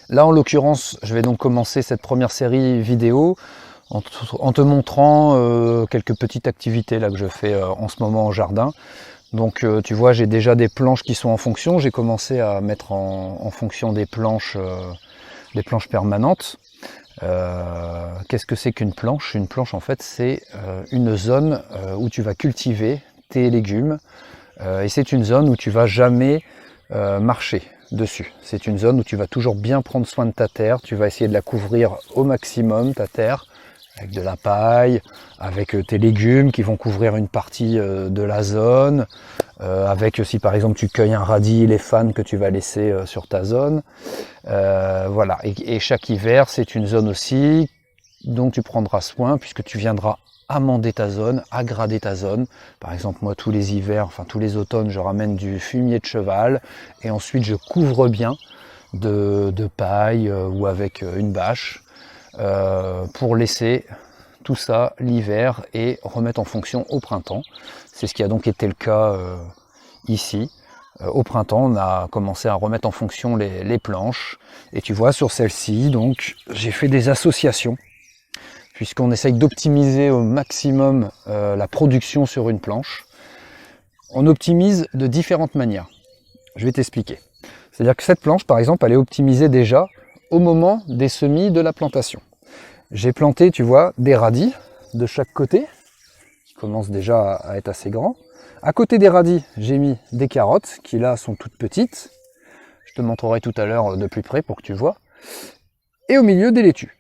Là, en l'occurrence, je vais donc commencer cette première série vidéo en te montrant quelques petites activités là, que je fais en ce moment au jardin. Donc tu vois, j'ai déjà des planches qui sont en fonction. J'ai commencé à mettre en fonction des planches permanentes. Qu'est-ce que c'est qu'une planche? Une planche, en fait, c'est une zone où tu vas cultiver tes légumes. Et c'est une zone où tu vas jamais marcher dessus. C'est une zone où tu vas toujours bien prendre soin de ta terre. Tu vas essayer de la couvrir au maximum, ta terre, avec de la paille, avec tes légumes qui vont couvrir une partie de la zone, avec si par exemple tu cueilles un radis, les fans que tu vas laisser sur ta zone. Voilà, et chaque hiver c'est une zone aussi dont tu prendras soin puisque tu viendras amender ta zone, agrader ta zone. Par exemple, moi tous les hivers, enfin tous les automnes, je ramène du fumier de cheval et ensuite je couvre bien de paille ou avec une bâche pour laisser tout ça l'hiver et remettre en fonction au printemps. C'est ce qui a donc été le cas ici. Au printemps, on a commencé à remettre en fonction les planches. Et tu vois, sur celle-ci, donc, j'ai fait des associations, puisqu'on essaye d'optimiser au maximum la production sur une planche. On optimise de différentes manières. Je vais t'expliquer. C'est-à-dire que cette planche, par exemple, elle est optimisée déjà au moment des semis de la plantation. J'ai planté, tu vois, des radis de chaque côté, qui commencent déjà à être assez grands. À côté des radis, j'ai mis des carottes, qui là sont toutes petites. Je te montrerai tout à l'heure de plus près pour que tu vois. Et au milieu, des laitues.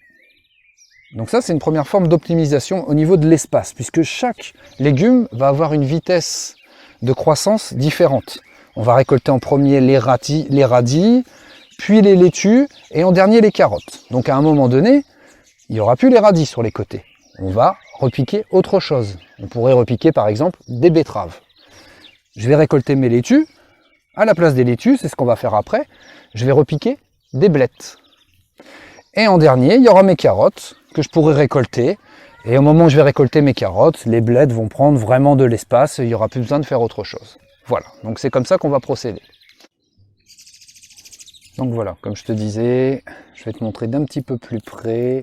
Donc ça, c'est une première forme d'optimisation au niveau de l'espace, puisque chaque légume va avoir une vitesse de croissance différente. On va récolter en premier les radis, puis les laitues, et en dernier les carottes. Donc à un moment donné, il n'y aura plus les radis sur les côtés. On va repiquer autre chose. On pourrait repiquer par exemple des betteraves. Je vais récolter mes laitues. À la place des laitues, c'est ce qu'on va faire après, je vais repiquer des blettes. Et en dernier, il y aura mes carottes que je pourrai récolter. Et au moment où je vais récolter mes carottes, les blettes vont prendre vraiment de l'espace et il n'y aura plus besoin de faire autre chose. Voilà, donc c'est comme ça qu'on va procéder. Donc voilà, comme je te disais, je vais te montrer d'un petit peu plus près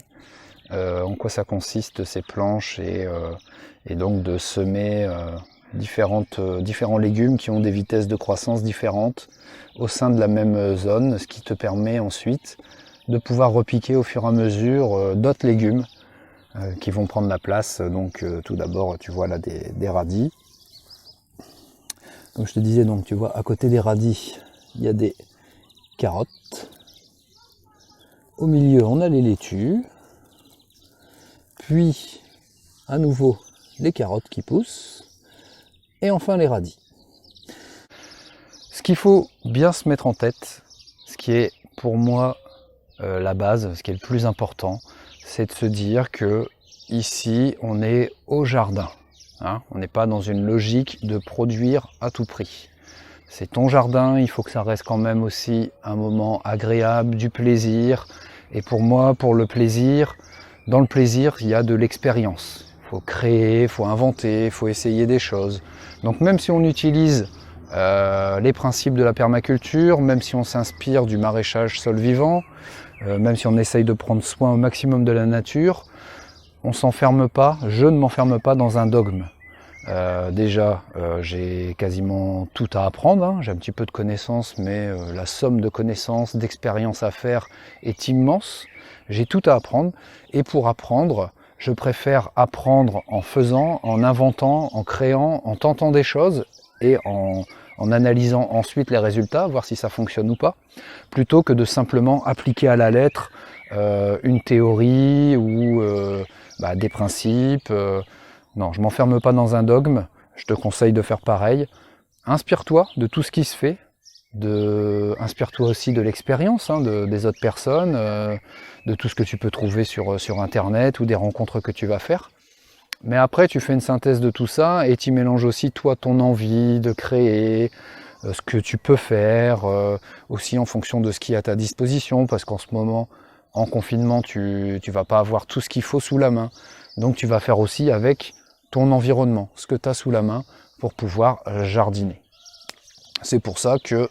en quoi ça consiste ces planches et donc de semer différents légumes qui ont des vitesses de croissance différentes au sein de la même zone, ce qui te permet ensuite de pouvoir repiquer au fur et à mesure d'autres légumes qui vont prendre la place. Donc tout d'abord tu vois là des radis. Comme je te disais, donc tu vois à côté des radis il y a des carottes. Au milieu on a les laitues. Puis à nouveau les carottes qui poussent. Et enfin les radis. Ce qu'il faut bien se mettre en tête, ce qui est pour moi la base, ce qui est le plus important, c'est de se dire que ici on est au jardin. Hein, on n'est pas dans une logique de produire à tout prix. C'est ton jardin, il faut que ça reste quand même aussi un moment agréable, du plaisir. Et pour moi, pour le plaisir, dans le plaisir, il y a de l'expérience. Il faut créer, il faut inventer, il faut essayer des choses. Donc même si on utilise les principes de la permaculture, même si on s'inspire du maraîchage sol vivant, même si on essaye de prendre soin au maximum de la nature, on s'enferme pas, je ne m'enferme pas dans un dogme. Déjà, j'ai quasiment tout à apprendre, hein. J'ai un petit peu de connaissances, mais la somme de connaissances, d'expériences à faire est immense. J'ai tout à apprendre, et pour apprendre, je préfère apprendre en faisant, en inventant, en créant, en tentant des choses, et en analysant ensuite les résultats, voir si ça fonctionne ou pas, plutôt que de simplement appliquer à la lettre une théorie ou des principes. Non, je ne m'enferme pas dans un dogme, je te conseille de faire pareil. Inspire-toi de tout ce qui se fait, inspire-toi aussi de l'expérience des autres personnes, de tout ce que tu peux trouver sur Internet ou des rencontres que tu vas faire. Mais après, tu fais une synthèse de tout ça et tu mélanges aussi toi ton envie de créer, ce que tu peux faire, aussi en fonction de ce qui est à ta disposition, parce qu'en ce moment, en confinement, tu vas pas avoir tout ce qu'il faut sous la main. Donc tu vas faire aussi avec ton environnement, ce que tu as sous la main pour pouvoir jardiner. C'est pour ça que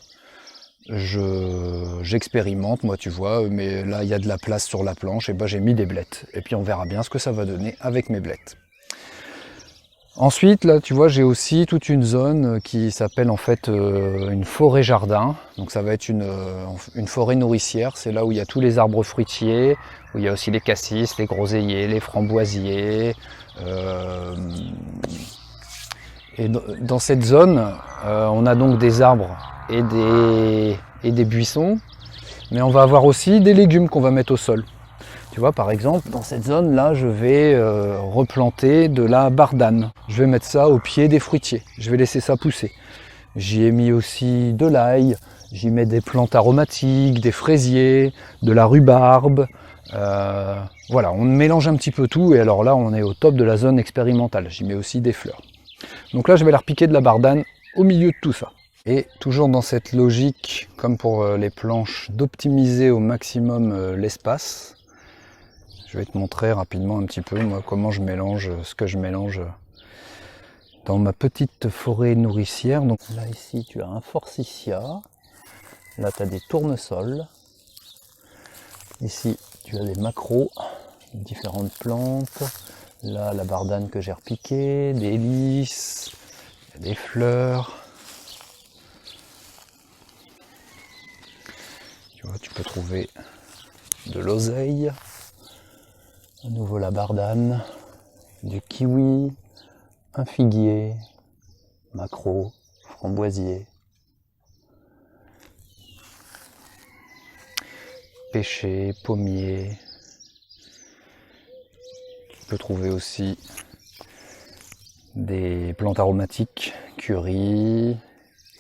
j'expérimente, moi tu vois, mais là il y a de la place sur la planche, et ben j'ai mis des blettes. Et puis on verra bien ce que ça va donner avec mes blettes. Ensuite, là, tu vois, j'ai aussi toute une zone qui s'appelle en fait une forêt jardin. Donc ça va être une forêt nourricière. C'est là où il y a tous les arbres fruitiers, où il y a aussi les cassis, les groseilliers, les framboisiers. Et dans cette zone, on a donc des arbres et des buissons. Mais on va avoir aussi des légumes qu'on va mettre au sol. Tu vois, par exemple, dans cette zone-là, je vais replanter de la bardane. Je vais mettre ça au pied des fruitiers. Je vais laisser ça pousser. J'y ai mis aussi de l'ail. J'y mets des plantes aromatiques, des fraisiers, de la rhubarbe. Voilà, on mélange un petit peu tout. Et alors là, on est au top de la zone expérimentale. J'y mets aussi des fleurs. Donc là, je vais leur piquer de la bardane au milieu de tout ça. Et toujours dans cette logique, comme pour les planches, d'optimiser au maximum l'espace. Je vais te montrer rapidement un petit peu moi, comment je mélange ce que je mélange dans ma petite forêt nourricière. Donc là ici tu as un forsythia, là tu as des tournesols, ici tu as des maquereaux, différentes plantes, là la bardane que j'ai repiquée, des lys, des fleurs. Tu vois, tu peux trouver de l'oseille. À nouveau la bardane, du kiwi, un figuier, maquereau, framboisier, pêcher, pommier. Tu peux trouver aussi des plantes aromatiques, curry,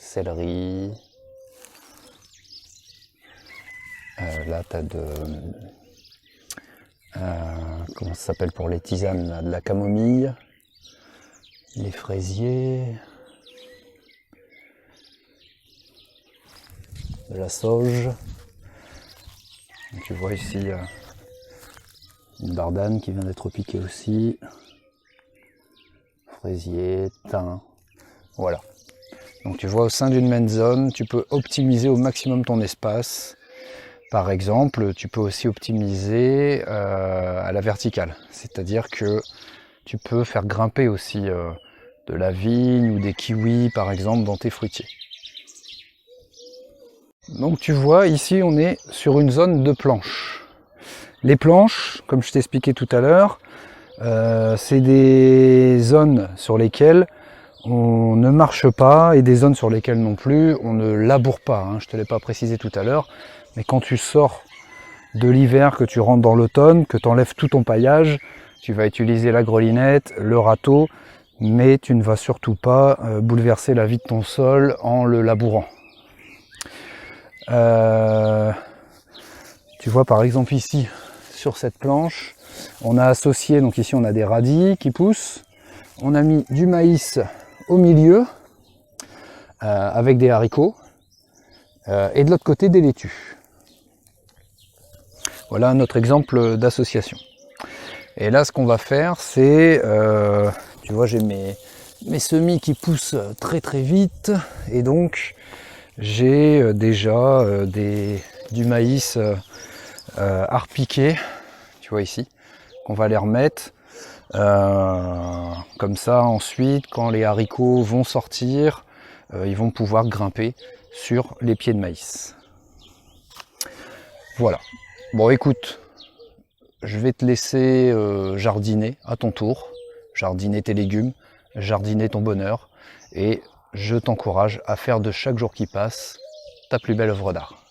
céleri. Là tu as comment ça s'appelle pour les tisanes là, de la camomille, les fraisiers, de la sauge. Donc, tu vois ici une bardane qui vient d'être piquée aussi, fraisier, thym, voilà. Donc tu vois, au sein d'une même zone, tu peux optimiser au maximum ton espace. Par exemple, tu peux aussi optimiser à la verticale, c'est-à-dire que tu peux faire grimper aussi de la vigne ou des kiwis par exemple dans tes fruitiers. Donc tu vois, ici on est sur une zone de planches. Les planches, comme je t'expliquais tout à l'heure, c'est des zones sur lesquelles on ne marche pas et des zones sur lesquelles non plus on ne laboure pas, hein. Je ne te l'ai pas précisé tout à l'heure. Mais quand tu sors de l'hiver, que tu rentres dans l'automne, que tu enlèves tout ton paillage, tu vas utiliser la grelinette, le râteau, mais tu ne vas surtout pas bouleverser la vie de ton sol en le labourant. Tu vois par exemple ici, sur cette planche, on a associé, donc ici on a des radis qui poussent, on a mis du maïs au milieu, avec des haricots, et de l'autre côté des laitues. Voilà un autre exemple d'association. Et là, ce qu'on va faire, c'est, tu vois, j'ai mes semis qui poussent très très vite, et donc j'ai déjà du maïs à repiquer, tu vois ici, qu'on va les remettre. Comme ça, ensuite, quand les haricots vont sortir, ils vont pouvoir grimper sur les pieds de maïs. Voilà. Bon, écoute, je vais te laisser jardiner à ton tour, jardiner tes légumes, jardiner ton bonheur, et je t'encourage à faire de chaque jour qui passe ta plus belle œuvre d'art.